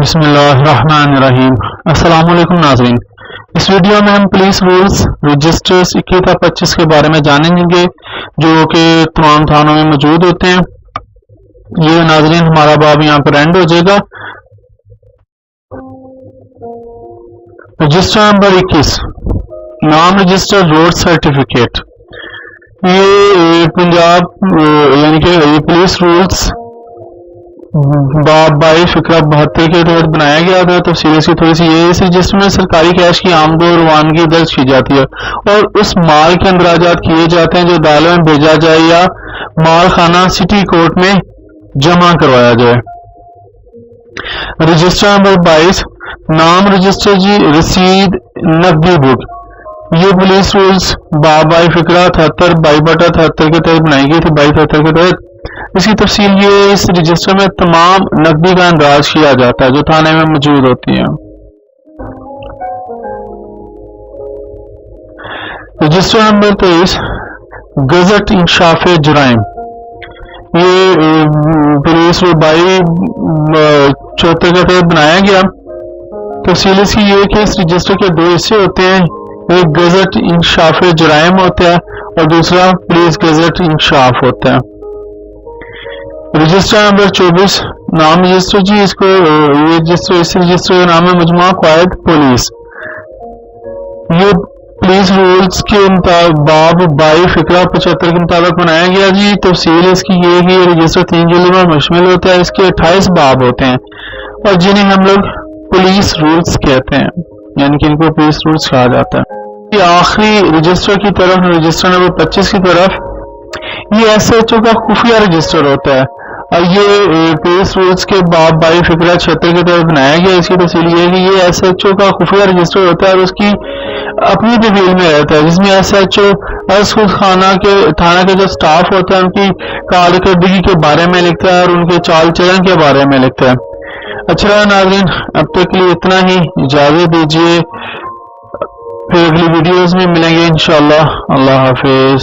بسم اللہ الرحمن الرحیم۔ السلام علیکم ناظرین، اس ویڈیو میں ہم پولیس رولز رجسٹرز 21 تا 25 کے بارے میں جانیں گے جو کہ تمام تھانوں میں موجود ہوتے ہیں۔ یہ ناظرین ہمارا باب یہاں پر اینڈ ہو جائے گا۔ رجسٹر نمبر 21، نام رجسٹر روڈ سرٹیفکیٹ۔ یہ پنجاب یعنی کہ پولیس رولز باب 22 فقرہ 72 کے تحت بنایا گیا تھا۔ تفصیل اس کی تھوڑی سی یہ، اس رجسٹر میں سرکاری کیش کی آمد و روانگی درج کی جاتی ہے اور اس مال کے اندراجات کیے جاتے ہیں جو عدالت میں بھیجا جائے یا مال خانہ سٹی کورٹ میں جمع کروایا جائے۔ رجسٹر نمبر 22، نام رجسٹر جی رسید نقدی بک۔ یہ پولیس رولز باب 22 فقرہ 78 22/73 کے تحت بنائی گئی تھی، 22/73 کے تحت۔ اس کی تفصیل یہ، اس رجسٹر میں تمام نقدی کا اندراج کیا جاتا ہے جو تھانے میں موجود ہوتی ہیں۔ رجسٹر نمبر 23، گزٹ انکشاف جرائم۔ یہ پولیس رول 22/74 کے تحت بنایا گیا۔ تفصیل اس کی یہ کہ اس رجسٹر کے دو حصے ہوتے ہیں، ایک گزٹ انکشاف جرائم ہوتا ہے اور دوسرا پولیس گزٹ انکشاف ہوتا ہے۔ رجسٹر نمبر 24، نام رجسٹر جی اس رجسٹر کا نام ہے مجموعہ قواعد پولیس۔ یہ پولیس رولز کے باب 22 فقرہ 75 کے مطابق بنایا گیا جی۔ تفصیل اس کی یہ کہ یہ رجسٹر 3 جلدوں پر مشتمل ہوتا ہے، اس کے 28 باب ہوتے ہیں اور جنہیں ہم لوگ پولیس رولز کہتے ہیں، یعنی کہ ان کو پولیس رولز کہا جاتا ہے۔ یہ آخری رجسٹر کی طرف، رجسٹر نمبر 25 کی طرف، یہ ایس ایچ او کا خفیہ رجسٹر ہوتا ہے اور یہ پولیس رولز کے باب 22 فقرہ 76 کے تحت بنایا گیا۔ اس کی تفصیل یہ ہے کہ یہ ایس ایچ او کا خفیہ رجسٹر ہوتا ہے اور اس کی اپنی تفصیل میں رہتا ہے، جس میں ایس ایچ او از خود تھانہ کے جو سٹاف ہوتا ہے ان کی کارکردگی کے بارے میں لکھتا ہے اور ان کے چال چلن کے بارے میں لکھتا ہے۔ اچھا ناظرین، اب تک کے لیے اتنا ہی، اجازت دیجیے، پھر اگلی ویڈیوز میں ملیں گے انشاءاللہ۔ اللہ حافظ۔